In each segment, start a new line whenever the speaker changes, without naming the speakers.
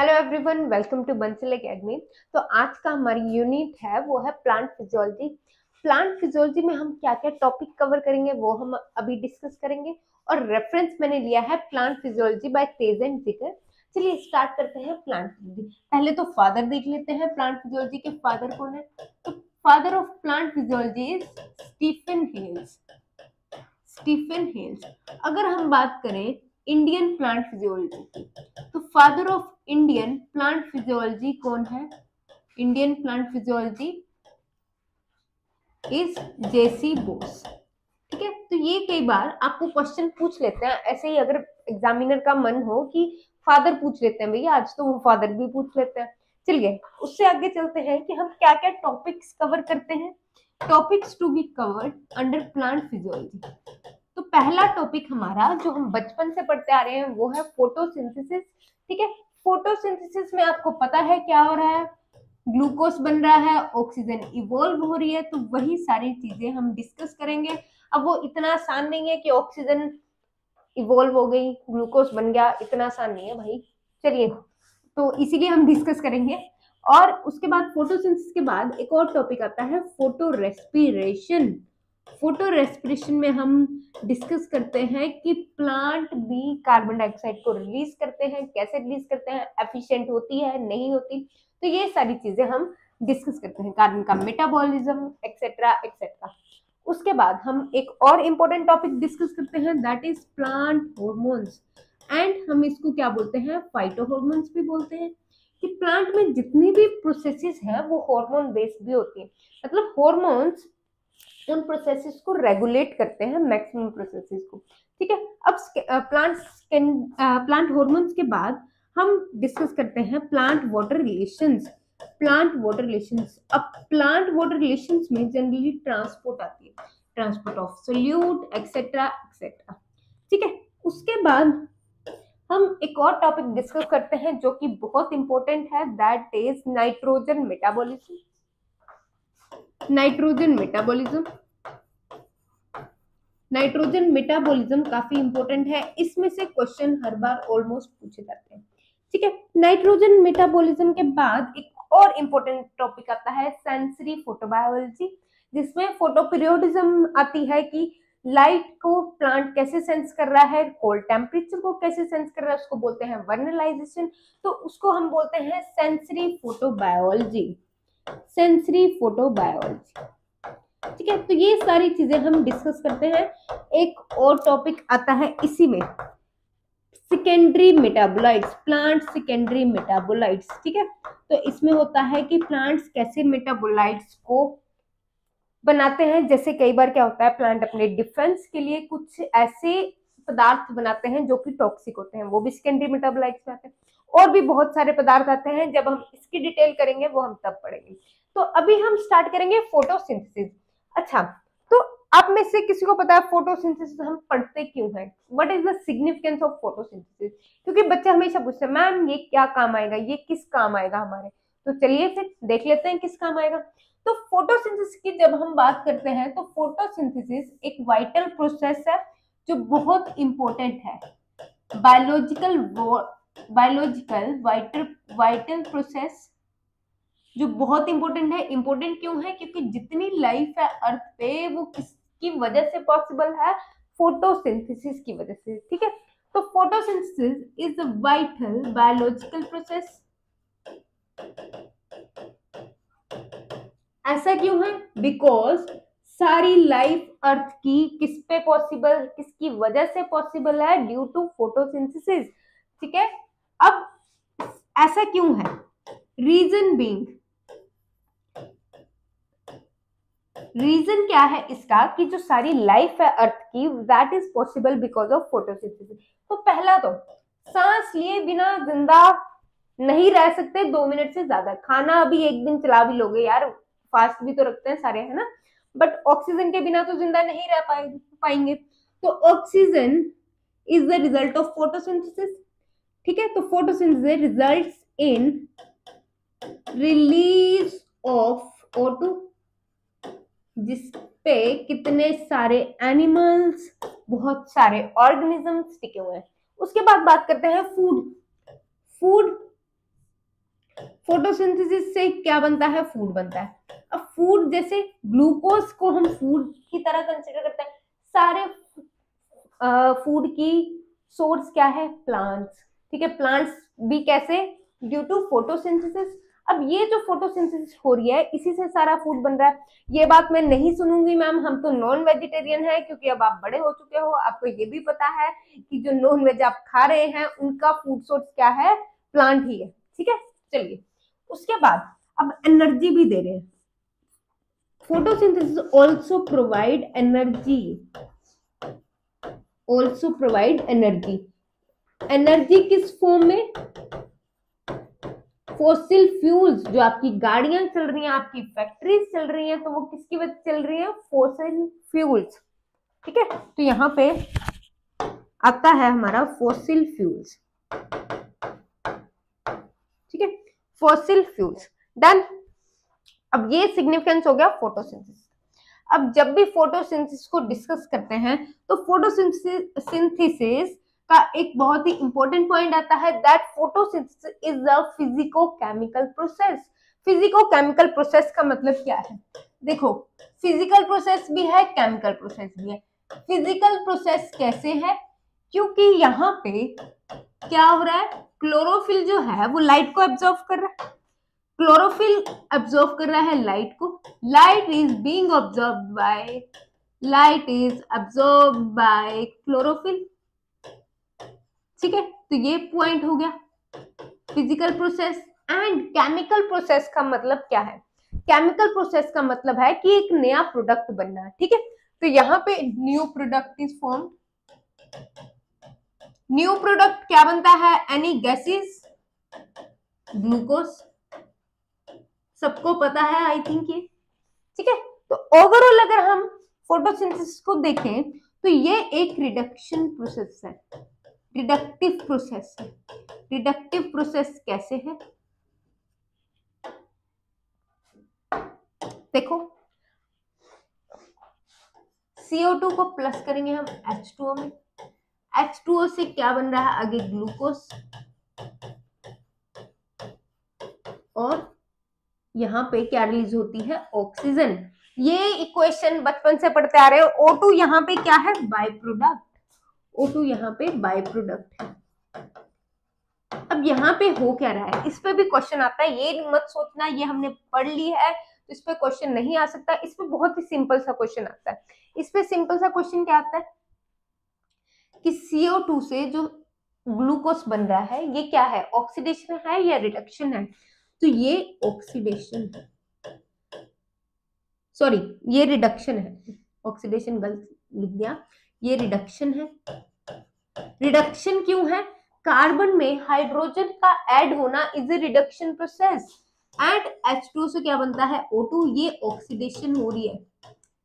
Hello everyone, welcome to Bansal academy. तो आज का हमारी यूनिट है वो है प्लांट फिजियोलॉजी। प्लांट फिजियोलॉजी में हम क्या क्या टॉपिक कवर करेंगे वो हम अभी डिस्कस करेंगे। और रेफरेंस मैंने लिया है plant physiology by Taiz and Zeiger. चलिए स्टार्ट करते हैं प्लांट फिजियोलॉजी। पहले तो फादर देख लेते हैं, प्लांट फिजियोलॉजी के फादर कौन है। तो father of plant physiology is Stephen Hales. Stephen Hales. अगर हम बात करें इंडियन प्लांट फिजियोलॉजी की, तो father of Indian plant physiology कौन है? Indian plant physiology is JC Bose. ठीक है, तो ये कई बार आपको क्वेश्चन पूछ लेते हैं ऐसे ही, अगर एग्जामिनर का मन हो कि फादर पूछ लेते हैं भैया आज, तो वो फादर भी पूछ लेते हैं। चलिए उससे आगे चलते हैं कि हम क्या क्या टॉपिक्स कवर करते हैं। Topics to be covered under plant physiology. तो पहला टॉपिक हमारा जो हम बचपन से पढ़ते आ रहे हैं वो है फोटोसिंथेसिस। ठीक है, फोटोसिंथेसिस में आपको पता है क्या हो रहा है, ग्लूकोज बन रहा है, ऑक्सीजन इवॉल्व हो रही है, तो वही सारी चीजें हम डिस्कस करेंगे। अब वो इतना आसान नहीं है कि ऑक्सीजन इवॉल्व हो गई ग्लूकोज बन गया, इतना आसान नहीं है भाई। चलिए, तो इसीलिए हम डिस्कस करेंगे। और उसके बाद फोटोसिंथेसिस के बाद एक और टॉपिक आता है फोटो रेस्पिरेशन। फोटो रेस्पिरेशन में हम डिस्कस करते हैं कि प्लांट भी कार्बन डाइऑक्साइड को रिलीज करते हैं, कैसे रिलीज करते हैं, एफिशिएंट होती है नहीं होती, तो ये सारी चीजें हम डिस्कस करते हैं, कार्बन का मेटाबॉलिज्म एक्सेट्रा एक्सेट्रा। उसके बाद हम एक और इम्पोर्टेंट टॉपिक डिस्कस करते हैं, that is plant hormones. And हम इसको क्या बोलते हैं, फाइटो हॉर्मोन्स भी बोलते हैं। कि प्लांट में जितनी भी प्रोसेसेस है वो हार्मोन बेस्ड भी होती है, मतलब हॉर्मोन्स उन प्रोसेसेस को रेगुलेट करते हैं, मैक्सिमम प्रोसेसेस को। ठीक है, अब प्लांट हॉर्मोन्स के बाद हम डिस्कस करते हैं plant water relations. Plant water relations, अब प्लांट वाटर रिलेशंस में जनरली ट्रांसपोर्ट आती है, transport of solute etcetera etcetera. ठीक है, उसके बाद हम एक और टॉपिक डिस्कस करते हैं जो कि बहुत इंपॉर्टेंट है, that is nitrogen metabolism. Nitrogen metabolism, nitrogen metabolism काफी इंपॉर्टेंट है, इसमें से क्वेश्चन हर बार ऑलमोस्ट पूछे जाते हैं। ठीक है, नाइट्रोजन मेटाबॉलिज्म के बाद एक और इंपॉर्टेंट टॉपिक आता है सेंसरी फोटोबायोलॉजी, जिसमें फोटो पीरियोडिज्म आती है कि लाइट को प्लांट कैसे सेंस कर रहा है, कोल्ड टेम्परेचर को कैसे सेंस कर रहा है, उसको बोलते हैं वर्नलाइजेशन, तो उसको हम बोलते हैं सेंसरी फोटोबायोलॉजी। Sensory photobiology. ठीक है, तो ये सारी चीजें हम डिस्कस करते हैं। एक और टॉपिक आता है इसी में, secondary metabolites, plant secondary metabolites. ठीक है, तो इसमें होता है कि प्लांट्स कैसे मेटाबोलाइट्स को बनाते हैं। जैसे कई बार क्या होता है, प्लांट अपने डिफेंस के लिए कुछ ऐसे पदार्थ बनाते हैं जो कि टॉक्सिक होते हैं, वो भी सेकेंडरी मेटाबोलाइट्स में आते हैं। और भी बहुत सारे पदार्थ आते हैं, जब हम इसकी डिटेल करेंगे वो हम तब पढ़ेंगे। तो अभी हम स्टार्ट करेंगे फोटोसिंथेसिस। अच्छा, तो आप में से किसी को पता है फोटोसिंथेसिस हम पढ़ते क्यों हैं, what is the significance of photosynthesis? क्योंकि बच्चे हमेशा पूछते हैं मैम ये क्या काम आएगा, ये किस काम आएगा हमारे। तो चलिए फिर देख लेते हैं किस काम आएगा। तो फोटोसिंथेसिस की जब हम बात करते हैं तो फोटोसिंथेसिस एक वाइटल प्रोसेस है जो बहुत इंपॉर्टेंट है। बायोलॉजिकल बायोलॉजिकल वाइटल प्रोसेस जो बहुत इंपॉर्टेंट है। इंपॉर्टेंट क्यों है? क्योंकि जितनी लाइफ है अर्थ पे वो किसकी वजह से पॉसिबल है, फोटोसिंथेसिस की वजह से। ठीक है, तो photosynthesis is a vital biological process. ऐसा क्यों है? बिकॉज सारी लाइफ अर्थ की किस पे पॉसिबल, किसकी वजह से पॉसिबल है? Due to photosynthesis. ठीक है, अब ऐसा क्यों है? रीजन बीइंग, रीजन क्या है इसका कि जो सारी लाइफ है अर्थ की that is possible because of photosynthesis. तो पहला तो सांस लिए बिना जिंदा नहीं रह सकते 2 मिनट से ज्यादा। खाना अभी एक दिन चला भी लोगे यार, फास्ट भी तो रखते हैं सारे, है ना, बट ऑक्सीजन के बिना तो जिंदा नहीं रह पाएंगे। तो oxygen is the result of photosynthesis. ठीक है, तो photosynthesis results in release of O2, जिसपे कितने सारे एनिमल्स, बहुत सारे ऑर्गेनिजम्स टिके हुए हैं। उसके बाद बात करते हैं फूड। फूड फोटोसिंथेसिस से क्या बनता है? फूड बनता है। अब फूड, जैसे ग्लूकोज को हम फूड की तरह कंसिडर करते हैं, सारे फूड की सोर्स क्या है? प्लांट्स। ठीक है, प्लांट्स भी कैसे? Due to photosynthesis. अब ये जो फोटोसिंथेसिस हो रही है, इसी से सारा फूड बन रहा है। ये बात मैं नहीं सुनूंगी मैम, हम तो नॉन वेजिटेरियन है, क्योंकि अब आप बड़े हो चुके हो, आपको ये भी पता है कि जो नॉन वेज आप खा रहे हैं उनका फूड सोर्स क्या है? प्लांट ही है। ठीक है, चलिए उसके बाद अब एनर्जी भी दे रहे हैं। Photosynthesis also provide energy, also provide energy. Energy किस फॉर्म में? फॉसिल फ्यूल्स, जो आपकी गाड़ियां चल रही हैं, आपकी फैक्ट्रीज चल रही हैं, तो वो किसकी वजह से चल रही है? Fossil fuels. ठीक है, तो यहां पे आता है हमारा फॉसिल फ्यूल्स। ठीक है, फॉसिल फ्यूल्स डन। अब ये सिग्निफिकेंस हो गया फोटोसिंथेसिस। अब जब भी फोटोसिंथेसिस को डिस्कस करते हैं तो फोटोसिंथेसिस का एक बहुत ही इंपॉर्टेंट पॉइंट आता है, that photosynthesis is a physico-chemical process. Physico-chemical process का मतलब क्या है? देखो, फिजिकल प्रोसेस भी है, केमिकल प्रोसेस भी है। फिजिकल प्रोसेस कैसे है? क्योंकि यहाँ पे क्या हो रहा है? क्लोरोफिल जो है वो लाइट को एब्जॉर्ब कर रहा है। क्लोरोफिल एब्जॉर्ब कर रहा है लाइट को। Light is being absorbed by, light is absorb by chlorophyll. ठीक है, तो ये पॉइंट हो गया physical process. And chemical process का मतलब क्या है? केमिकल प्रोसेस का मतलब है कि एक नया प्रोडक्ट बनना। ठीक है, तो यहाँ पे new product is form. New product क्या बनता है? एनी गैसेस, ग्लूकोज, सबको पता है आई थिंक ये। ठीक है, तो ओवरऑल अगर हम फोटोसिंथेसिस को देखें तो ये एक रिडक्शन प्रोसेस है, रिडक्टिव प्रोसेस है। रिडक्टिव प्रोसेस कैसे है? देखो, CO2 को प्लस करेंगे हम H2O में, H2O से क्या बन रहा है? आगे ग्लूकोज, और यहाँ पे क्या रिलीज होती है? ऑक्सीजन। ये इक्वेशन बचपन से पढ़ते आ रहे हो। O2 यहाँ पे क्या है? By product. O2 यहाँ पे बाय प्रोडक्ट है। अब यहाँ पे हो क्या रहा है? इस पे भी क्वेश्चन आता है, ये मत सोचना ये हमने पढ़ ली है तो इस पे क्वेश्चन नहीं आ सकता। इस पे बहुत ही सिंपल सा क्वेश्चन आता है। इस पे सिंपल सा क्वेश्चन क्या आता है कि CO2 से जो ग्लूकोज बन रहा है ये क्या है? ऑक्सीडेशन है या रिडक्शन है? तो ये ऑक्सीडेशन है, सॉरी ये रिडक्शन है। ऑक्सीडेशन गलत लिख दिया, ये रिडक्शन है। रिडक्शन क्यों है? कार्बन में हाइड्रोजन का ऐड होना is a reduction process. And H2 से क्या बनता है? O2। ये ऑक्सीडेशन हो रही है,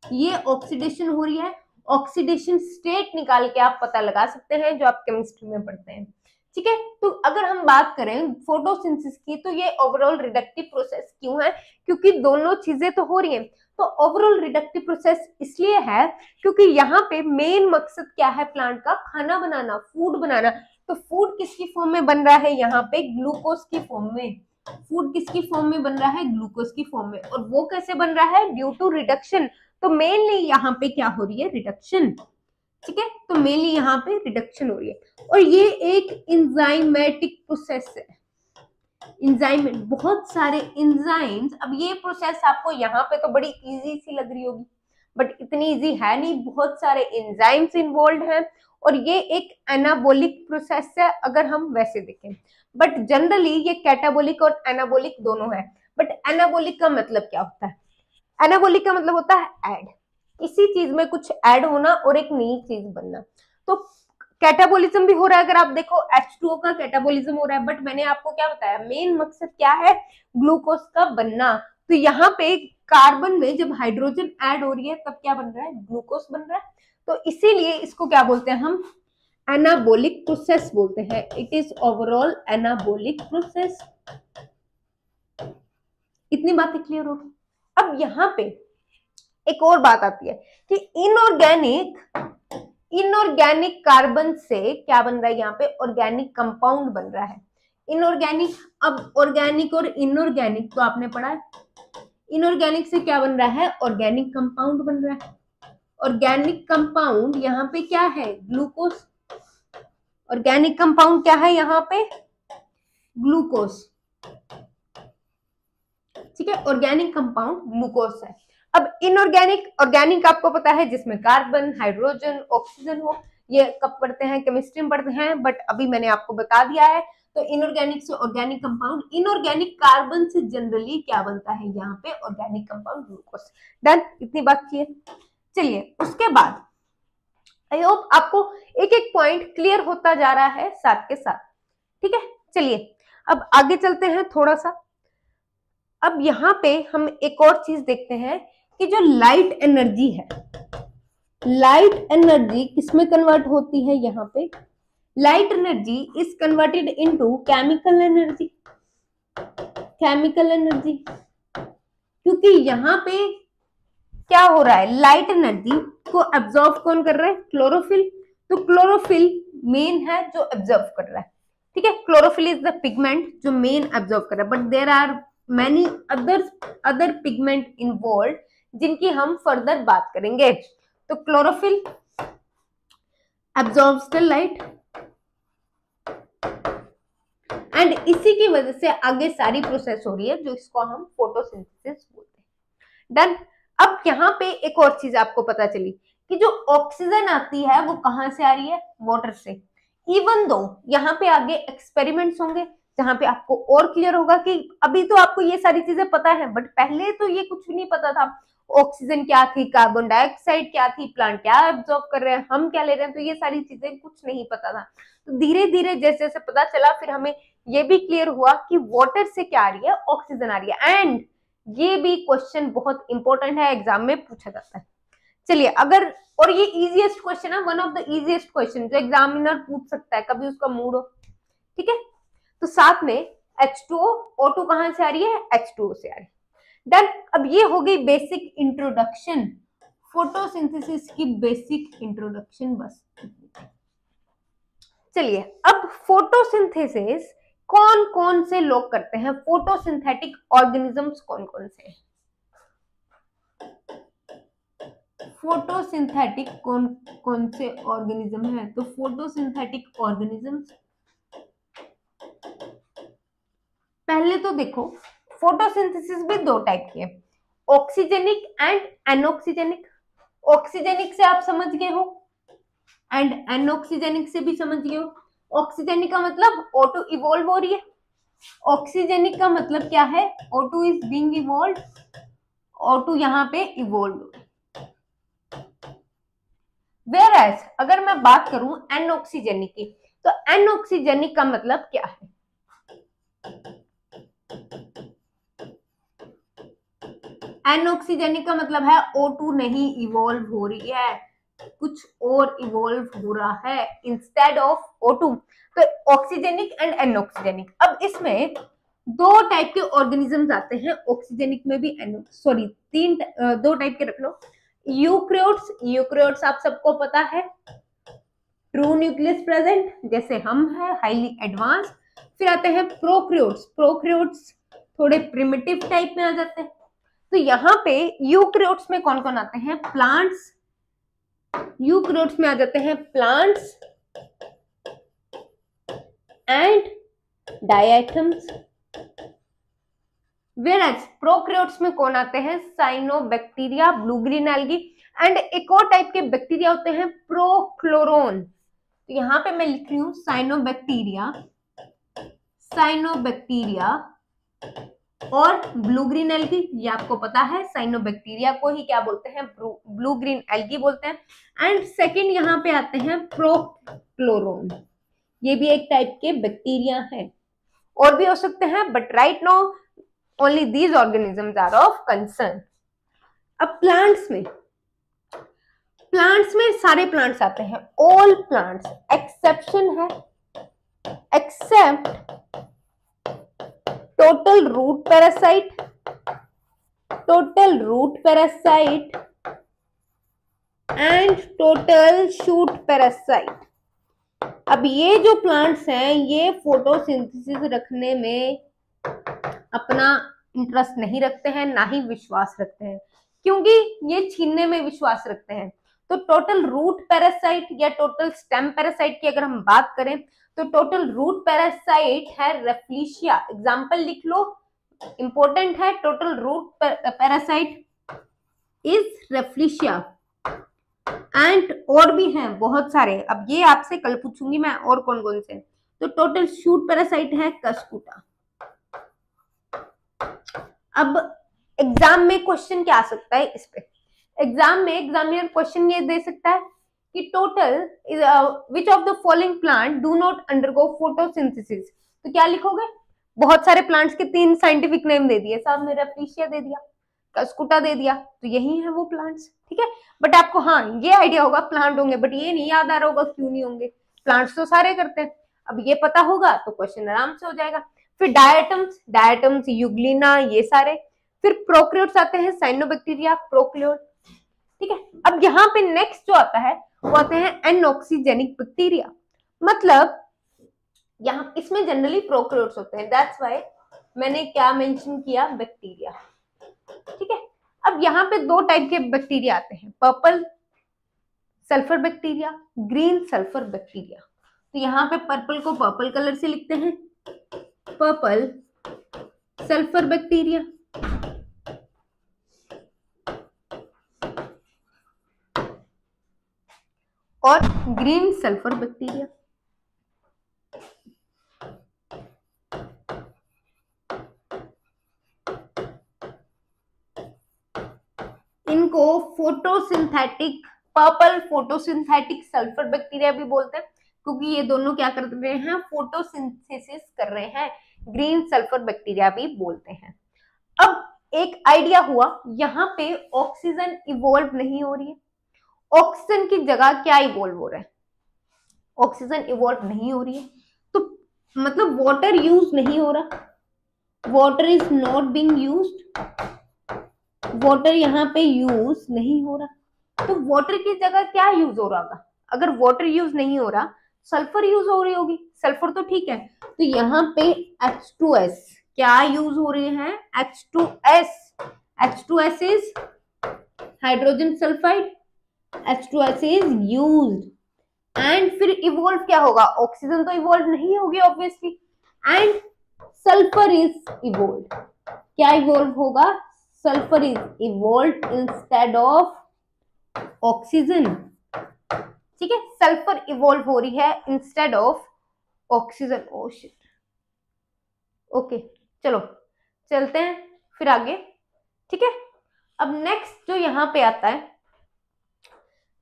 ये ऑक्सीडेशन हो रही है। ऑक्सीडेशन स्टेट निकाल के आप पता लगा सकते हैं, जो आप केमिस्ट्री में पढ़ते हैं। ठीक है, तो अगर हम बात करें फोटोसिंथेसिस की तो ये ओवरऑल रिडक्टिव प्रोसेस क्यों है? क्योंकि दोनों चीजें तो हो रही हैं। तो ओवरऑल रिडक्टिव प्रोसेस इसलिए है क्योंकि यहाँ पे मेन मकसद क्या है? प्लांट का खाना बनाना, फूड बनाना। तो फूड किसकी फॉर्म में बन रहा है? यहाँ पे ग्लूकोज की फॉर्म में। फूड किसकी फॉर्म में बन रहा है? ग्लूकोज की फॉर्म में। और वो कैसे बन रहा है? Due to reduction. तो मेनली यहाँ पे क्या हो रही है? रिडक्शन। ठीक है, तो मेनली यहाँ पे रिडक्शन हो रही है। और ये एक इंजाइमेटिक प्रोसेस है। इंजाइम, बहुत सारे इंजाइम्स। अब ये प्रोसेस आपको यहाँ पे तो बड़ी इजी सी लग रही होगी, बट इतनी इजी है नहीं। बहुत सारे एंजाइम्स इन्वॉल्व हैं और ये एक एनाबोलिक प्रोसेस है अगर हम वैसे देखें। बट जनरली ये कैटाबोलिक और एनाबोलिक दोनों है। बट एनाबोलिक का मतलब क्या होता है? एनाबोलिक का मतलब होता है ऐड, किसी चीज में कुछ ऐड होना और एक नई चीज बनना। तो कैटाबोलिज्म भी हो रहा है। अगर आप देखो H2O का कैटाबोलिज्म हो रहा है, बट मैंने आपको क्या बताया? मेन मकसद क्या है? ग्लूकोज का बनना। तो यहाँ पे कार्बन में जब हाइड्रोजन ऐड हो रही है तब क्या बन रहा है? ग्लूकोज बन रहा है। तो इसीलिए इसको क्या बोलते हैं हम? एनाबोलिक प्रोसेस बोलते हैं। It is overall anabolic process. इतनी बातें क्लियर हो गई। अब यहाँ पे एक और बात आती है कि इनऑर्गेनिक कार्बन से क्या बन रहा है? यहाँ पे ऑर्गेनिक कंपाउंड बन रहा है। इनऑर्गेनिक। अब ऑर्गेनिक और इनऑर्गेनिक तो आपने पढ़ा है। इनऑर्गेनिक से क्या बन रहा है, ऑर्गेनिक कंपाउंड बन रहा है। ऑर्गेनिक कंपाउंड यहाँ पे क्या है, ग्लूकोज। ऑर्गेनिक कंपाउंड क्या है यहाँ पे, ग्लूकोज। ठीक है, ऑर्गेनिक कंपाउंड ग्लूकोज है। अब इनऑर्गेनिक, ऑर्गेनिक आपको पता है जिसमें कार्बन, हाइड्रोजन, ऑक्सीजन हो, ये कब पढ़ते हैं, केमिस्ट्री में पढ़ते हैं, बट अभी मैंने आपको बता दिया है। तो इनऑर्गेनिक से ऑर्गेनिक कंपाउंड, इनऑर्गेनिक कार्बन से जनरली क्या बनता है यहाँ पे, ऑर्गेनिक कंपाउंड ग्लूकोज। डन, इतनी बात की है। चलिए उसके बाद आई होप आपको एक एक पॉइंट क्लियर होता जा रहा है साथ के साथ। ठीक है, चलिए अब आगे चलते हैं थोड़ा सा। अब यहाँ पे हम एक और चीज देखते हैं कि जो लाइट एनर्जी है, लाइट एनर्जी किसमें कन्वर्ट होती है, यहाँ पे light energy is converted into chemical energy. Chemical energy, क्योंकि यहाँ पे क्या हो रहा है, लाइट एनर्जी को एब्जॉर्ब कौन कर रहा है, क्लोरोफिल। तो क्लोरोफिल मेन है जो एब्जॉर्ब कर रहा है। ठीक है, क्लोरोफिल इज द पिगमेंट जो मेन एब्जॉर्ब कर रहा है, but there are many other pigment involve जिनकी हम फर्दर बात करेंगे। तो chlorophyll absorbs the light and इसी की वजह से आगे सारी प्रोसेस हो रही है जो इसको हम फोटोसिंथेसिस बोलते हैं। डन। अब यहाँ पे एक और चीज आपको पता चली कि जो ऑक्सीजन आती है वो कहां से आ रही है, वाटर से। इवन दो यहाँ पे आगे एक्सपेरिमेंट्स होंगे जहां पे आपको और क्लियर होगा कि अभी तो आपको ये सारी चीजें पता है, बट पहले तो ये कुछ भी नहीं पता था। ऑक्सीजन क्या थी, कार्बन डाइऑक्साइड क्या थी, प्लांट क्या एब्जॉर्ब कर रहे हैं, हम क्या ले रहे हैं, तो ये सारी चीजें कुछ नहीं पता था। तो धीरे धीरे जैसे जैसे पता चला, फिर हमें ये भी क्लियर हुआ कि वाटर से क्या आ रही है, ऑक्सीजन आ रही है। एंड ये भी क्वेश्चन बहुत इंपॉर्टेंट है, एग्जाम में पूछा जाता है। चलिए अगर, और ये इजीएस्ट क्वेश्चन है, one of the easiest question जो एग्जामिनर पूछ सकता है कभी उसका मूड हो। ठीक है, तो साथ में H2O, O2 कहां से आ रही है, H2O से आ रही है। डन। अब ये हो गई बेसिक इंट्रोडक्शन, फोटोसिंथेसिस की बेसिक इंट्रोडक्शन बस। चलिए अब फोटोसिंथेसिस कौन कौन से लोग करते हैं, फोटोसिंथेटिक ऑर्गेनिजम्स कौन कौन से हैं, फोटोसिंथेटिक कौन कौन से ऑर्गेनिज्म है। तो फोटोसिंथेटिक ऑर्गेनिजम्स, पहले तो देखो फोटोसिंथेसिस भी दो टाइप की है, ऑक्सीजेनिक एंड एनऑक्सीजेनिक। ऑक्सीजेनिक से आप समझ गए हो एंड एनऑक्सीजेनिक से भी समझ गए हो। ऑक्सीजेनिक का मतलब O2 इवॉल्व हो रही है, ऑक्सीजेनिक का मतलब क्या है, O2 is being evolve, O2 यहाँ पे इवॉल्व हो रही है। वेयरएज अगर मैं बात करूं एनऑक्सीजेनिक की, तो एनऑक्सीजेनिक का मतलब क्या है, एनऑक्सीजेनिक का मतलब है O2 नहीं इवॉल्व हो रही है, कुछ और इवॉल्व हो रहा है इंस्टेड ऑफ O2। तो ऑक्सीजेनिक एंड एनऑक्सीजेनिक। अब इसमें दो टाइप के ऑर्गेनिजम्स आते हैं, ऑक्सीजेनिक में भी सॉरी दो टाइप के रख लो। यूक्रियोट्स, यूक्रियोट्स आप सबको पता है, ट्रू न्यूक्लियस प्रेजेंट जैसे हम है, हाईली एडवांस। फिर आते हैं प्रोक्रियोट्स, प्रोक्रियोट्स थोड़े प्रिमिटिव टाइप में आ जाते हैं। तो यहाँ पे यूक्रियोट्स में कौन कौन आते हैं, प्लांट्स, यूक्रियोट्स में आ जाते हैं plants and diatoms. Whereas prokaryotes में कौन आते हैं, cyanobacteria, blue green algae and एक और टाइप के बैक्टीरिया होते हैं प्रोक्लोरोन। तो यहाँ पे मैं लिख रही हूँ साइनोबैक्टीरिया, साइनोबैक्टीरिया और ब्लू ग्रीन एल्गी। ये आपको पता है साइनोबैक्टीरिया को ही क्या बोलते हैं, ब्लू ग्रीन एल्गी बोलते हैं। एंड सेकंड यहाँ पे आते हैं प्रोक्लोरोन, ये भी एक टाइप के बैक्टीरिया हैं, और भी हो सकते हैं, but right now only these organisms are of concern. अब प्लांट्स में, प्लांट्स में सारे प्लांट्स आते हैं, ऑल प्लांट्स, एक्सेप्शन है except total root parasite, total root parasite and total shoot parasite. अब ये जो प्लांट्स हैं ये फोटोसिंथेसिस रखने में अपना इंटरेस्ट नहीं रखते हैं, ना ही विश्वास रखते हैं, क्योंकि ये छीनने में विश्वास रखते हैं। तो टोटल रूट पैरासाइट या टोटल स्टेम पैरासाइट की अगर हम बात करें तो टोटल रूट पैरासाइट है रेफ्लिशिया। एग्जांपल लिख लो, इंपॉर्टेंट है, total root parasite is rafflesia. And और भी हैं बहुत सारे, अब ये आपसे कल पूछूंगी मैं और कौन कौन से। तो टोटल शूट पैरासाइट है कस्कुटा। अब एग्जाम में क्वेश्चन क्या आ सकता है इस पे? एग्जाम में एग्जामिनर क्वेश्चन ये दे सकता है कि total which of the following plant do not undergo photosynthesis. तो क्या लिखोगे? बहुत सारे प्लांट्स के 3 साइंटिफिक नेम दे दिए साहब, मेरा एप्लीशिया दे दिया, कस्कुटा दे दिया, तो यही है वो प्लांट्स, ठीक है। बट आपको हाँ ये आइडिया होगा प्लांट होंगे, बट ये नहीं याद आ रहा होगा क्यों नहीं होंगे, प्लांट्स तो सारे करते हैं। अब ये पता होगा तो क्वेश्चन आराम से हो जाएगा। फिर डायटम्स, डायटम्स यूग्लिना ये सारे। फिर प्रोक्रियोट्स आते हैं, साइनोबैक्टीरिया, प्रोक्लियोट, ठीक है। अब यहाँ पे नेक्स्ट जो आता है वो आते हैं एनऑक्सीजेनिक बैक्टीरिया। मतलब यहाँ इसमें जनरली प्रोक्रियोट्स होते हैं, दैट्स व्हाई मैंने क्या मेंशन किया, बैक्टीरिया, ठीक है। अब यहाँ पे 2 टाइप के बैक्टीरिया आते हैं, purple sulphur bacteria, green sulphur bacteria. तो यहाँ पे पर्पल को पर्पल कलर से लिखते हैं, पर्पल सल्फर बैक्टीरिया। और ग्रीन सल्फर बैक्टीरिया। इनको photosynthetic, purple photosynthetic sulphur bacteria भी बोलते हैं, क्योंकि ये दोनों क्या कर रहे हैं, फोटोसिंथेसिस कर रहे हैं। ग्रीन सल्फर बैक्टीरिया भी बोलते हैं। अब एक आइडिया हुआ, यहाँ पे ऑक्सीजन इवॉल्व नहीं हो रही है, ऑक्सीजन की जगह क्या इवॉल्व हो रहा है? ऑक्सीजन इवॉल्व नहीं हो रही है, तो मतलब वाटर यूज नहीं हो रहा, water is not being used, water यहाँ पे यूज नहीं हो रहा। तो वाटर की जगह क्या यूज हो रहा होगा? अगर वाटर यूज नहीं हो रहा, सल्फर यूज हो रही होगी, सल्फर तो ठीक है। तो यहाँ पे H2S क्या यूज हो रही है? H2S, H2S is hydrogen sulphide, H2S is used. And फिर इवॉल्व क्या होगा? ऑक्सीजन तो इवॉल्व नहीं होगी obviously, and sulphur is evolve. क्या इवॉल्व होगा? Sulphur is evolve instead of oxygen, ठीक है। सल्फर इवॉल्व हो रही है instead of oxygen. Oh shit, okay चलो चलते हैं फिर आगे, ठीक है। अब नेक्स्ट जो यहाँ पे आता है,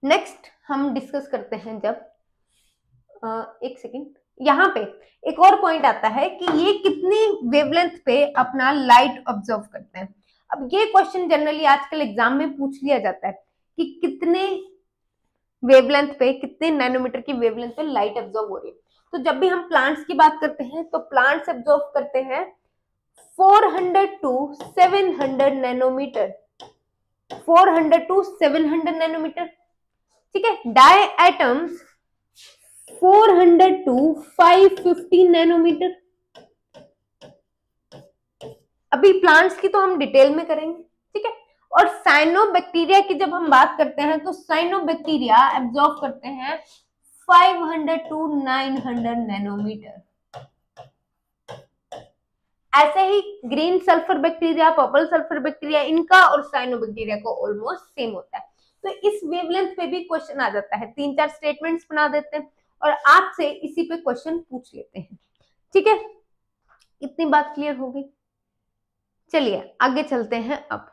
नेक्स्ट हम डिस्कस करते हैं जब एक सेकेंड, यहाँ पे एक और पॉइंट आता है कि ये कितनी वेवलेंथ पे अपना लाइट ऑब्जर्व करते हैं। अब ये क्वेश्चन जनरली आजकल एग्जाम में पूछ लिया जाता है कि कितने वेवलेंथ पे, कितने नैनोमीटर की वेवलेंथ पे लाइट ऑब्जर्व हो रही है। तो जब भी हम प्लांट्स की बात करते हैं तो प्लांट्स ऑब्जर्व करते हैं 400 टू 700 नैनोमीटर, 400 टू 700 नैनोमीटर, ठीक है। Diatoms 400 to 550 nanometre. अभी प्लांट्स की तो हम डिटेल में करेंगे, ठीक है। और साइनोबैक्टीरिया की जब हम बात करते हैं तो साइनोबैक्टीरिया एब्जॉर्ब करते हैं 500 टू 900 नैनोमीटर। ऐसे ही green sulphur bacteria, purple sulphur bacteria, इनका और साइनोबैक्टीरिया को ऑलमोस्ट सेम होता है। तो इस वेवलेंथ पे भी क्वेश्चन आ जाता है, 3-4 स्टेटमेंट्स बना देते हैं और आपसे इसी पे क्वेश्चन पूछ लेते हैं, ठीक है। इतनी बात क्लियर हो गई? चलिए आगे चलते हैं। अब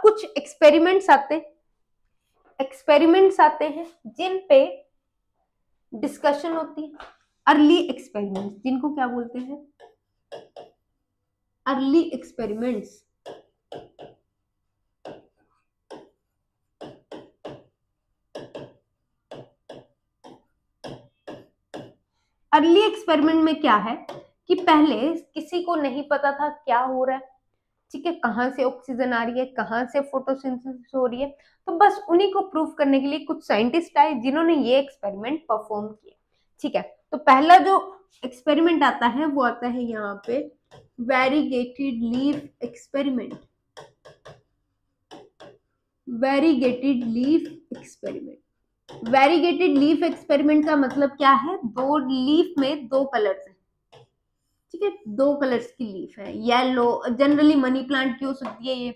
कुछ एक्सपेरिमेंट्स आते हैं जिन पे डिस्कशन होती है। अर्ली एक्सपेरिमेंट्स, जिनको क्या बोलते हैं? Early experiments. अर्ली एक्सपेरिमेंट में क्या है कि पहले किसी को नहीं पता था क्या हो रहा है, ठीक है, कहाँ से ऑक्सीजन आ रही है, कहाँ से फोटोसिंथेसिस हो रही है। तो बस उन्हीं को प्रूव करने के लिए कुछ साइंटिस्ट आए जिन्होंने ये एक्सपेरिमेंट परफॉर्म किए, ठीक है, तो पहला जो एक्सपेरिमेंट आता है वो आता है यहाँ पे variegated leaf experiment. Variegated leaf experiment, variegated leaf experiment का मतलब क्या है, दो लीफ में दो कलर्स है, ठीक है, दो कलर्स की लीफ है, येलो, जनरली मनी प्लांट की हो सकती है ये,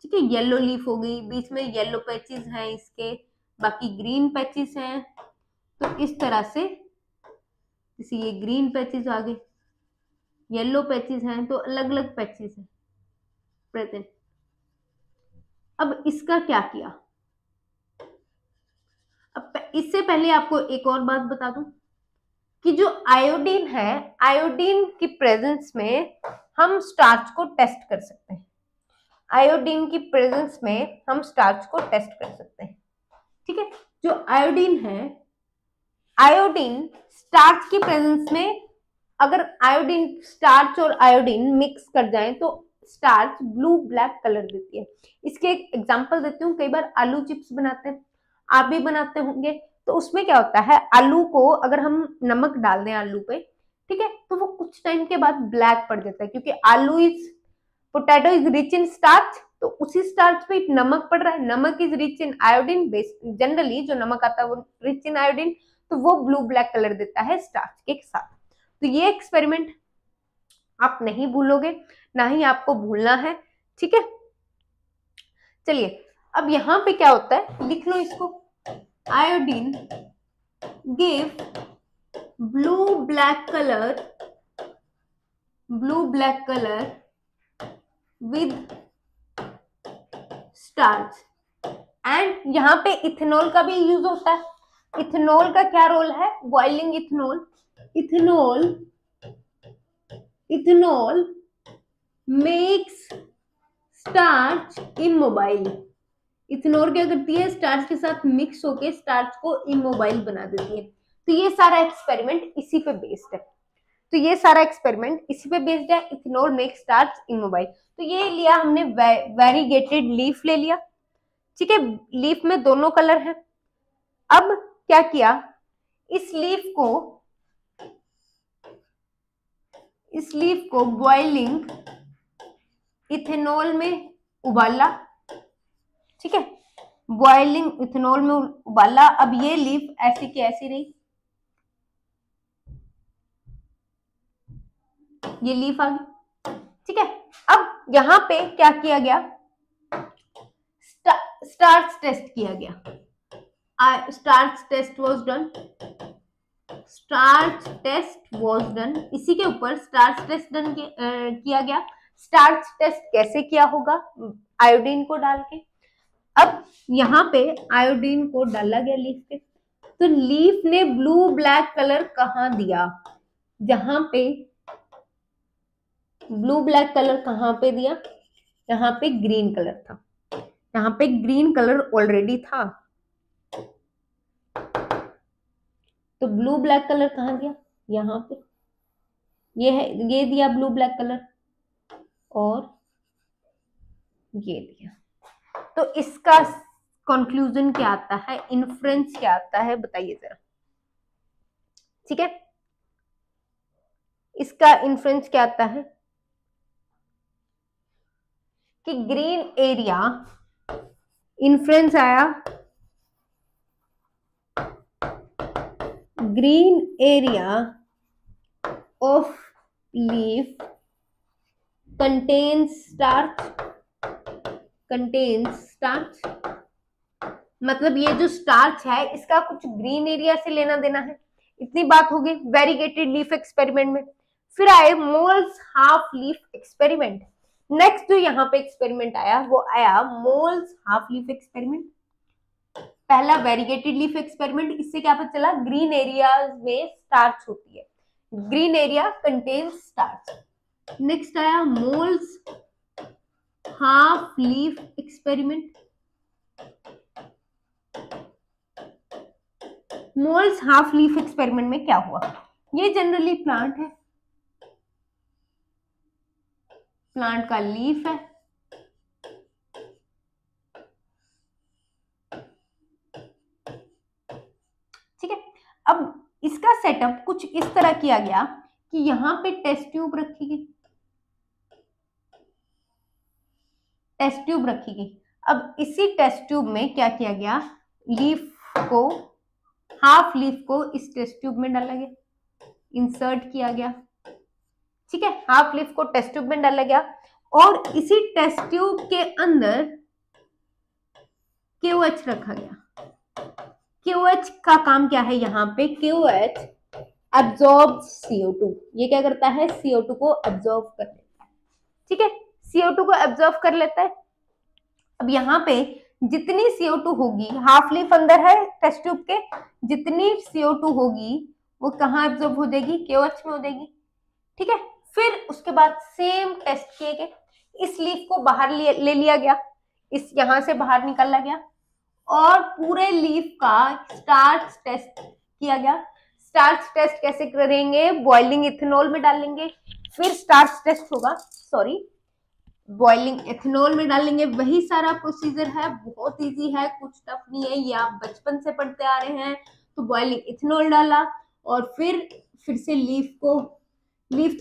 ठीक है, येलो लीफ हो गई, बीच में येलो पैचेस हैं इसके, बाकी ग्रीन पैचेस हैं, तो इस तरह से जैसे ये ग्रीन पैचेस आ गए, येलो पैचेस हैं, तो अलग अलग पैचेस हैं प्रेजेंट। अब इसका क्या किया, अब इससे पहले आपको एक और बात बता दूं कि जो आयोडीन है, आयोडीन की प्रेजेंस में हम स्टार्च को टेस्ट कर सकते हैं, आयोडीन की प्रेजेंस में हम स्टार्च को टेस्ट कर सकते हैं, ठीक है। जो आयोडीन है, आयोडीन स्टार्च की प्रेजेंस में, अगर आयोडीन, स्टार्च और आयोडीन मिक्स कर जाए तो स्टार्च ब्लू ब्लैक कलर देती है। इसके एक एग्जांपल देती हूँ, कई बार आलू चिप्स बनाते हैं, आप भी बनाते होंगे, तो उसमें क्या होता है, आलू को अगर हम नमक डाल दें आलू पे, ठीक है, तो वो कुछ टाइम के बाद ब्लैक पड़ जाता है, क्योंकि आलू is, potato is rich in starch, तो उसी स्टार्च पे नमक पड़ रहा है, नमक is rich in iodine, generally जो नमक आता है वो रिच इन आयोडीन, तो वो ब्लू ब्लैक कलर देता है स्टार्च के साथ। तो ये एक्सपेरिमेंट आप नहीं भूलोगे, ना ही आपको भूलना है, ठीक है। चलिए, अब यहां पे क्या होता है, लिख लो इसको, iodine give blue black colour, blue black colour with starch, and यहाँ पे इथेनॉल का भी यूज होता है। इथेनॉल का क्या रोल है, boiling ethanol, ethanol, ethanol makes starch immobile, ethanol क्या करती है, स्टार्च के साथ मिक्स होके स्टार्च को इमोबाइल बना देती है। तो ये सारा एक्सपेरिमेंट इसी पे बेस्ड है, तो ये सारा एक्सपेरिमेंट इसी पे बेस्ड है, इथेनॉल मेक्स स्टार्च इमोबाइल। तो ये लिया हमने वेरीगेटेड लीफ ले लिया, ठीक है, लीफ में दोनों कलर है। अब क्या किया, इस लीफ को बॉइलिंग इथेनॉल में उबाला, ठीक है, बॉइलिंग इथेनॉल में उबाला। अब ये लीफ ऐसी की ऐसी रही, ये लीफ आ गई, ठीक है। अब यहां पे क्या किया गया, स्टार्च टेस्ट किया गया, starch test was done, starch test was done, इसी के ऊपर स्टार्च टेस्ट डन किया गया। स्टार्च टेस्ट कैसे किया होगा, आयोडीन को डाल के। अब यहाँ पे आयोडीन को डाला गया लीफ पे, तो लीफ ने ब्लू ब्लैक कलर कहाँ दिया, जहां पे ब्लू ब्लैक कलर कहाँ पे दिया, यहाँ पे ग्रीन कलर था, यहाँ पे ग्रीन कलर ऑलरेडी था, तो ब्लू ब्लैक कलर कहाँ दिया, यहाँ पे, ये है, ये दिया ब्लू ब्लैक कलर, और ये दिया। तो इसका कंक्लूजन क्या आता है, इन्फ्रेंस क्या आता है, बताइए जरा, ठीक है, इसका इन्फ्रेंस क्या आता है कि ग्रीन एरिया, इन्फ्रेंस आया, green area of leaf contains starch, contains starch, मतलब ये जो स्टार्च है इसका कुछ ग्रीन एरिया से लेना देना है। इतनी बात हो गई वेरीगेटेड लीफ एक्सपेरिमेंट में। फिर आए moles half leaf experiment. Next जो यहाँ पे एक्सपेरिमेंट आया वो आया मोल्स हाफ लीफ एक्सपेरिमेंट। पहला वेरीगेटेड लीफ एक्सपेरिमेंट, इससे क्या पता चला, ग्रीन एरिया में स्टार्च होती है, green area contains starch. Next आया Moll's half leaf experiment. Moll's half leaf experiment में क्या हुआ, ये जनरली प्लांट है, प्लांट का लीफ है, ठीक है। अब इसका सेटअप कुछ इस तरह किया गया कि यहाँ पे टेस्ट ट्यूब रखी गई, टेस्ट ट्यूब रखी गई। अब इसी टेस्ट ट्यूब में क्या किया गया, लीफ को, हाफ लीफ को इस टेस्ट ट्यूब में डाला गया, इंसर्ट किया गया, ठीक है, हाफ लीफ को टेस्ट ट्यूब में डाला गया और इसी टेस्ट ट्यूब के अंदर KOH रखा गया। KOH का काम क्या है, यहाँ पे KOH एब्जॉर्ब CO2, ये क्या करता है, CO2 को एब्जॉर्ब कर लेता है, ठीक है, CO2 को एब्जॉर्ब कर लेता है। अब यहाँ पे जितनी CO2 होगी, हाफ लीफ अंदर है टेस्ट ट्यूब के, जितनी CO2 होगी वो कहाँ एब्जॉर्ब हो जाएगी, KOH में हो जाएगी, ठीक है। फिर उसके बाद सेम टेस्ट किए गए, इस लीफ को बाहर ले लिया गया, इस यहां से बाहर निकाला गया और पूरे लीफ का स्टार्च टेस्ट किया गया। स्टार्च टेस्ट कैसे करेंगे, बॉइलिंग इथेनॉल में डालेंगे, फिर स्टार्च टेस्ट होगा, सॉरी बॉइलिंग इथेनॉल में डालेंगे, वही सारा प्रोसीजर है, बहुत इजी है, कुछ टफ नहीं है, ये आप बचपन से पढ़ते आ रहे हैं। तो बॉइलिंग इथेनॉल डाला और फिर से लीफ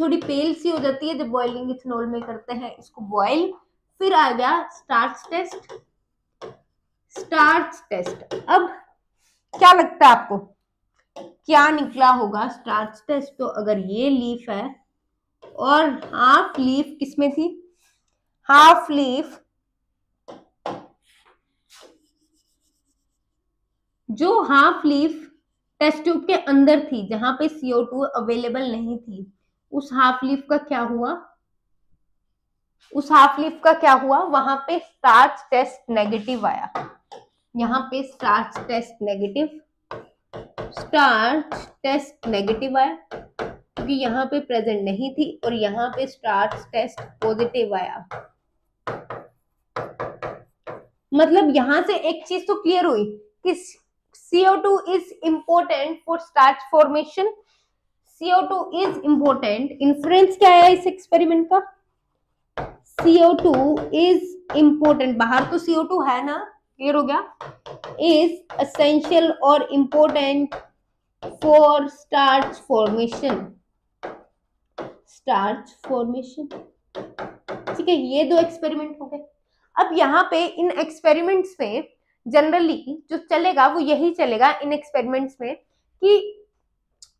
थोड़ी पेल सी हो जाती है जब बॉइलिंग इथेनॉल में करते हैं इसको बॉइल, फिर आ गया स्टार्च टेस्ट, स्टार्च टेस्ट। अब क्या लगता है आपको क्या निकला होगा स्टार्च टेस्ट, तो अगर ये लीफ है और हाफ लीफ किसमें थी, हाफ लीफ जो हाफ लीफ टेस्ट ट्यूब के अंदर थी जहां पे CO2 अवेलेबल नहीं थी, उस हाफ लीफ का क्या हुआ, उस हाफ लीफ का क्या हुआ, वहां पे स्टार्च टेस्ट नेगेटिव आया, यहाँ पे स्टार्च टेस्ट नेगेटिव आया क्योंकि यहाँ पे प्रेजेंट नहीं थी और यहाँ पे स्टार्च टेस्ट पॉजिटिव आया। मतलब यहां से एक चीज तो क्लियर हुई कि CO2 is important for starch formation, CO2 is important. Influence क्या आया इस एक्सपेरिमेंट का, CO2 इज इंपॉर्टेंट, बाहर तो CO2 है ना, क्लियर हो गया, इज एसेंशियल और important for starch formation, starch formation, ठीक है। ये दो एक्सपेरिमेंट हो गए। अब यहाँ पे इन एक्सपेरिमेंट्स में जनरली जो चलेगा वो यही चलेगा इन एक्सपेरिमेंट्स में कि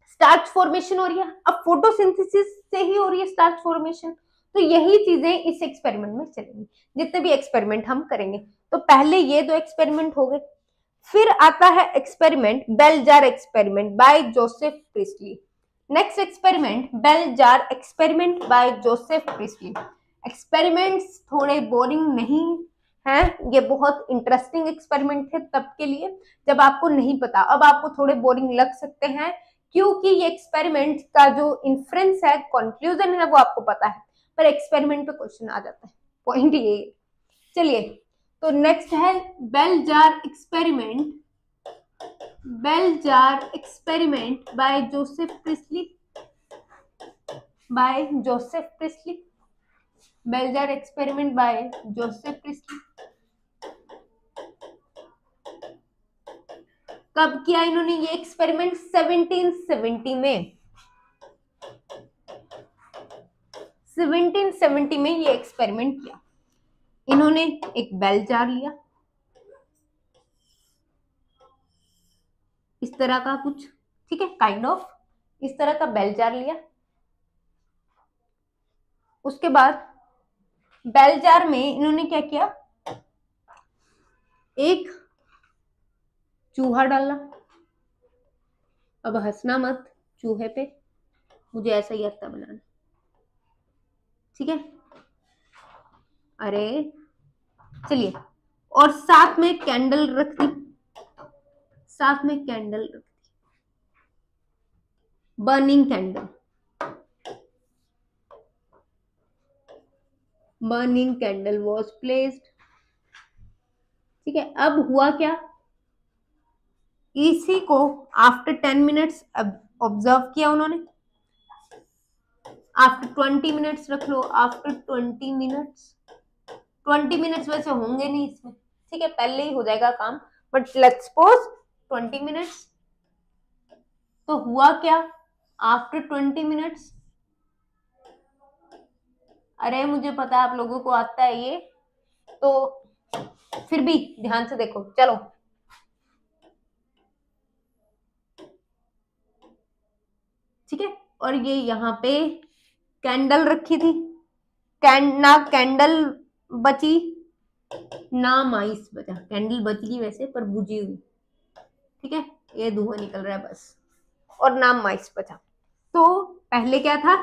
स्टार्च फॉर्मेशन हो रही है, अब फोटोसिंथेसिस से ही हो रही है स्टार्च फॉर्मेशन, तो यही चीजें इस एक्सपेरिमेंट में चलेंगी जितने भी एक्सपेरिमेंट हम करेंगे। तो पहले ये दो एक्सपेरिमेंट हो गए, फिर आता है experiment bell jar experiment by Joseph Priestley. Next experiment bell jar experiment by Joseph Priestley. Experiments थोड़े बोरिंग नहीं हैं, ये बहुत इंटरेस्टिंग एक्सपेरिमेंट थे तब के लिए जब आपको नहीं पता, अब आपको थोड़े बोरिंग लग सकते हैं क्योंकि ये एक्सपेरिमेंट का जो इन्फ्रेंस है, कंक्लूजन है, वो आपको पता है, पर एक्सपेरिमेंट पे क्वेश्चन आ जाता है, पॉइंट ये। चलिए तो नेक्स्ट है bell jar experiment, bell jar experiment by Joseph Priestley, by Joseph Priestley, bell jar experiment by Joseph Priestley. कब किया इन्होंने ये एक्सपेरिमेंट, 1770 में, 1770 में ये एक्सपेरिमेंट किया इन्होंने। एक बेल जार लिया इस तरह का कुछ, ठीक है, काइंड ऑफ इस तरह का बेल जार लिया। उसके बाद बेल जार में इन्होंने क्या किया, एक चूहा डाला। अब हंसना मत चूहे पे, मुझे ऐसा ही आता बनाना, ठीक है, अरे चलिए, और साथ में कैंडल रख दी, साथ में कैंडल रख दी, burning candle, burning candle was placed, ठीक है। अब हुआ क्या, इसी को आफ्टर 10 मिनट्स ऑब्जर्व किया उन्होंने, आफ्टर 20 मिनट्स रख लो, आफ्टर 20 मिनट्स, 20 मिनट्स वैसे होंगे नहीं इसमें, ठीक है, पहले ही हो जाएगा काम, बट लेट्स सपोज 20 मिनट्स। तो हुआ क्या आफ्टर 20 मिनट्स? अरे मुझे पता है आप लोगों को आता है ये, तो फिर भी ध्यान से देखो, चलो। ठीक है, और ये यहाँ पे कैंडल रखी थी, ना कैंडल बची ना माइस बचा। कैंडल बच गई वैसे पर बुझी हुई, ठीक है, ये धुआं निकल रहा है बस, और ना माइस बचा। तो पहले क्या था,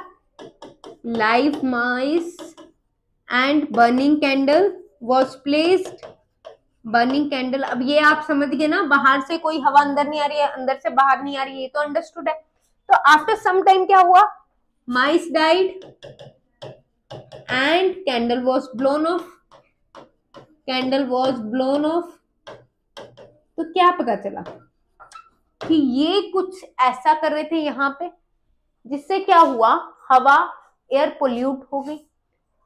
live mice and burning candle was placed. Burning candle, अब ये आप समझ गए ना, बाहर से कोई हवा अंदर नहीं आ रही है, अंदर से बाहर नहीं आ रही है, ये तो अंडरस्टूड है। तो आफ्टर सम टाइम क्या हुआ, mice died and candle was blown off. Candle was blown off. तो क्या पता चला कि ये कुछ ऐसा कर रहे थे यहाँ पे, जिससे क्या हुआ, हवा एयर पोल्यूट हो गई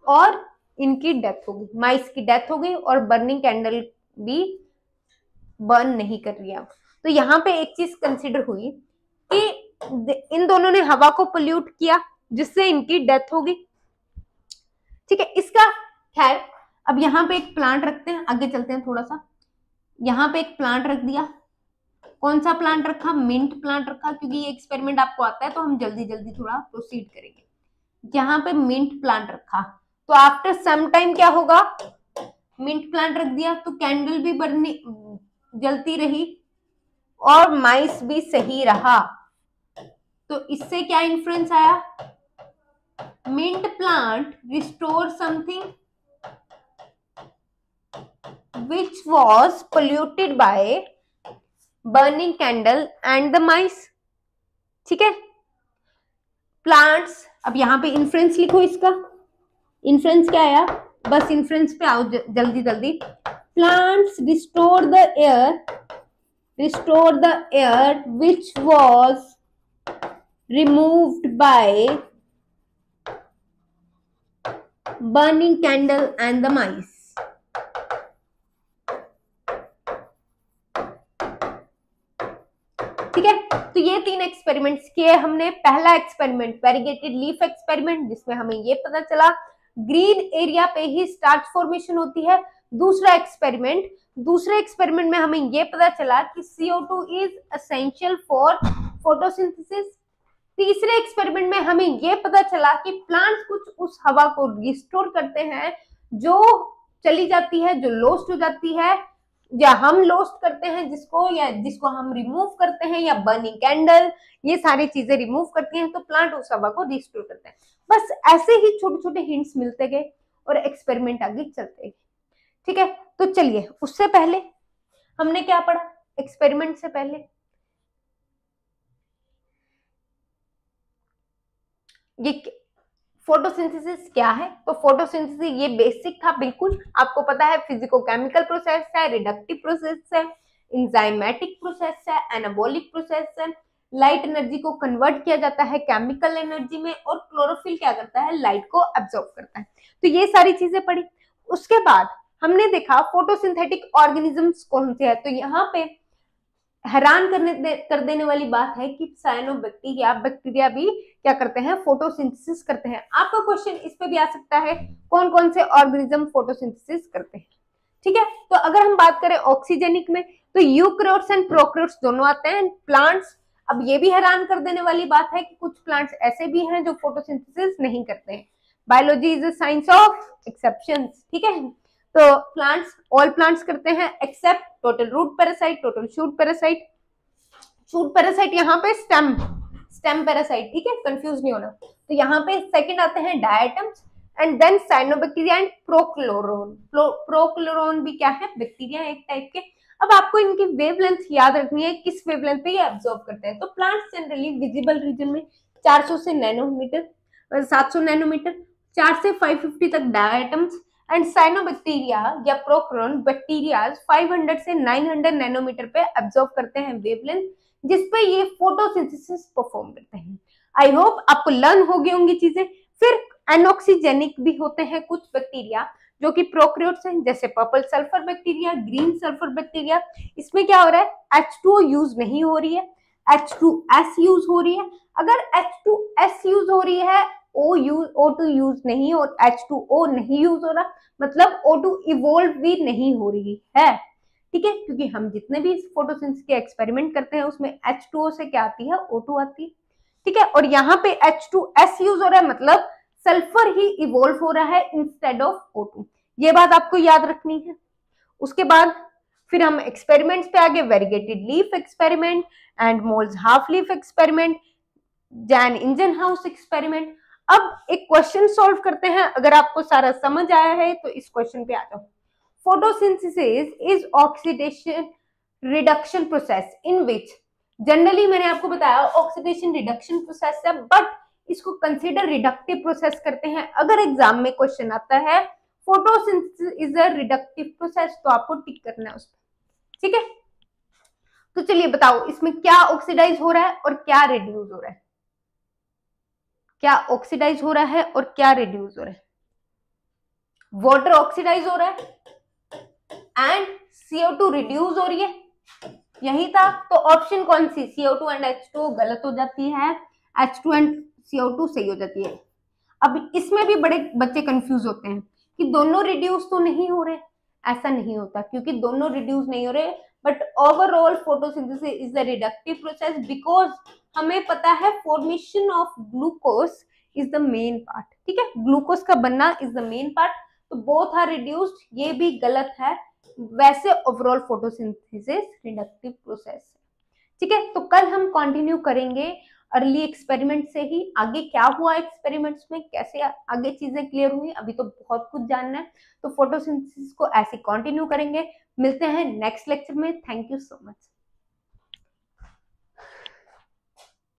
और इनकी डेथ हो गई, माइस की डेथ हो गई, और बर्निंग कैंडल भी बर्न नहीं कर रही अब। तो यहाँ पे एक चीज कंसिडर हुई कि इन दोनों ने हवा को पोल्यूट किया, जिससे इनकी डेथ हो गई। ठीक है, इसका खैर, अब यहाँ पे एक प्लांट रखते हैं, आगे चलते हैं थोड़ा सा। यहाँ पे एक प्लांट रख दिया, कौन सा प्लांट रखा, मिंट प्लांट रखा, क्योंकि ये एक्सपेरिमेंट आपको आता है तो हम जल्दी जल्दी थोड़ा प्रोसीड करेंगे। यहाँ पे मिंट प्लांट रखा, तो आफ्टर सम टाइम क्या होगा, मिंट प्लांट रख दिया तो कैंडल भी बढ़नी जलती रही और माइस भी सही रहा। तो इससे क्या इन्फ्लुएंस आया, mint plant restore something which was polluted by burning candle and the mice। ठीक है, प्लांट्स, अब यहाँ पे इन्फ्लुएंस लिखो, इसका इन्फ्लुएंस क्या आया, बस इन्फ्लुएंस पे आओ जल्दी जल्दी। Plants restore the air which was removed by burning candle and the mice। ठीक है, तो ये 3 एक्सपेरिमेंट्स किए हमने। पहला एक्सपेरिमेंट वेरीगेटेड लीफ एक्सपेरिमेंट, जिसमें हमें ये पता चला ग्रीन एरिया पे ही स्टार्च फॉर्मेशन होती है। दूसरे एक्सपेरिमेंट में हमें ये पता चला कि CO2 is essential for photosynthesis. तीसरे एक्सपेरिमेंट में हमें ये पता चला कि प्लांट्स कुछ उस हवा को रिस्टोर करते हैं जो चली जाती है, जो लॉस्ट हो जाती है, या हम लॉस्ट करते हैं जिसको, या जिसको हम रिमूव करते हैं, या बर्निंग कैंडल, ये सारी चीजें रिमूव करती हैं, तो प्लांट उस हवा को रिस्टोर करते हैं। बस ऐसे ही छोटे छोटे हिंट्स मिलते गए और एक्सपेरिमेंट आगे चलते गए। ठीक है, तो चलिए, उससे पहले हमने क्या पढ़ा, एक्सपेरिमेंट से पहले ये फोटोसिंथेसिस क्या है। तो फोटोसिंथेसिस ये बेसिक था, बिल्कुल आपको पता है, फिजिको-केमिकल प्रोसेस है, रिडक्टिव प्रोसेस है, एंजाइमेटिक प्रोसेस है, एनाबॉलिक प्रोसेस है। लाइट एनर्जी को कन्वर्ट किया जाता है केमिकल एनर्जी में, और क्लोरोफिल क्या करता है, लाइट को एब्जॉर्ब करता है। तो ये सारी चीजें पढ़ी। उसके बाद हमने देखा फोटोसिंथेटिक ऑर्गेनिजम्स कौन से है। तो यहाँ पे हैरान कर देने वाली बात है कि बैक्टीरिया भी क्या करते हैं, फोटोसिंथेसिस करते हैं। आपका क्वेश्चन इस पे भी आ सकता है, कौन कौन से ऑर्गेनिज्म फोटोसिंथेसिस करते हैं। ठीक है, तो अगर हम बात करें ऑक्सीजेनिक में, तो यूकैरियोट्स एंड प्रोकैरियोट्स दोनों आते हैं। प्लांट्स, अब ये भी हैरान कर देने वाली बात है कि कुछ प्लांट्स ऐसे भी हैं जो फोटोसिंथेसिस नहीं करते हैं। Biology is a science of exceptions. ठीक है, तो ऑल प्लांट्स करते हैं except total root parasite, total shoot parasite. Shoot parasite यहाँ पे स्टेम पैरासाइट, ठीक है, कंफ्यूज नहीं होना। तो यहाँ पे सेकंड आते हैं diatoms, and then cyanobacteria and prochloron. Prochloron भी क्या है, बैक्टीरिया एक टाइप के। अब आपको इनकी वेवलेंथ याद रखनी है, किस वेवलेंथ पे ये एब्जॉर्ब करते हैं। तो प्लांट्स जनरली विजिबल रीजन में 400 से नैनोमीटर, 700 नैनोमीटर, 4 से 550 तक डायटम्स, एंड साइनोबैक्टीरिया या प्रोक्लोरोन बैक्टीरिया 500 से 900 नैनोमीटर पे एब्जॉर्ब करते हैं वेवलेंथ, जिसपे ये फोटोसिंथेसिस परफॉर्म करते हैं। आई होप आपको लर्न हो गई होंगी चीजें। फिर एनऑक्सीजेनिक भी होते हैं कुछ बैक्टीरिया जो कि प्रोकैरियोट्स हैं, जैसे purple sulphur bacteria, green sulphur bacteria. इसमें क्या हो रहा है, H2O यूज नहीं हो रही है, H2S यूज हो रही है। अगर H2S यूज हो रही है, O2 यूज नहीं और H2O नहीं यूज हो रहा, मतलब O2 इवोल्व भी नहीं हो रही है, ठीक है, क्योंकि हम जितने भी फोटोसिंथेसिस के एक्सपेरिमेंट करते हैं उसमें H2O से क्या आती है, O2 आती है, ठीक है। और यहाँ पे H2S यूज हो रहा है, मतलब सल्फर ही इवोल्व हो रहा है इंस्टेड ऑफ O2, ये बात आपको याद रखनी है। उसके बाद फिर हम एक्सपेरिमेंट्स पे आगे, variegated leaf experiment and moles half leaf experiment, Jain engine house experiment. अब एक क्वेश्चन सॉल्व करते हैं, अगर आपको सारा समझ आया है तो इस क्वेश्चन पे आ जाओ। Photosynthesis is oxidation reduction process in which, generally मैंने आपको बताया ऑक्सीडेशन रिडक्शन प्रोसेस है, बट इसको कंसिडर रिडक्टिव प्रोसेस करते हैं। अगर एग्जाम में क्वेश्चन आता है photosynthesis is a reductive process, तो आपको टिक करना है उस पर, ठीक है। तो चलिए बताओ इसमें क्या ऑक्सीडाइज हो रहा है और क्या रिड्यूस हो रहा है, क्या ऑक्सीडाइज हो रहा है और क्या रिड्यूस हो रहा है। वाटर ऑक्सीडाइज हो रहा है एंड CO2 रिड्यूस हो रही है, यही था। तो ऑप्शन कौन सी, CO2 एंड H2 गलत हो जाती है, H2 एंड CO2 सही हो जाती है। अब इसमें भी बड़े बच्चे कंफ्यूज होते हैं कि दोनों रिड्यूस तो नहीं हो रहे, ऐसा नहीं होता, क्योंकि दोनों रिड्यूस नहीं हो रहे, but overall photosynthesis is the reductive process, because हमें पता है formation of glucose is the main part, ठीक है, ग्लूकोज का बनना इज द मेन पार्ट, तो बोथ आर रिड्यूस्ड, ये भी गलत है। वैसे ओवरऑल फोटोसिंथेसिस रिडक्टिव प्रोसेस है, ठीक है। तो कल हम कंटिन्यू करेंगे अर्ली एक्सपेरिमेंट से ही, आगे क्या हुआ एक्सपेरिमेंट्स में, कैसे आगे चीजें क्लियर हुई, अभी तो बहुत कुछ जानना है। तो फोटोसिंथेसिस को ऐसे कंटिन्यू करेंगे, मिलते हैं नेक्स्ट लेक्चर में। Thank you so much.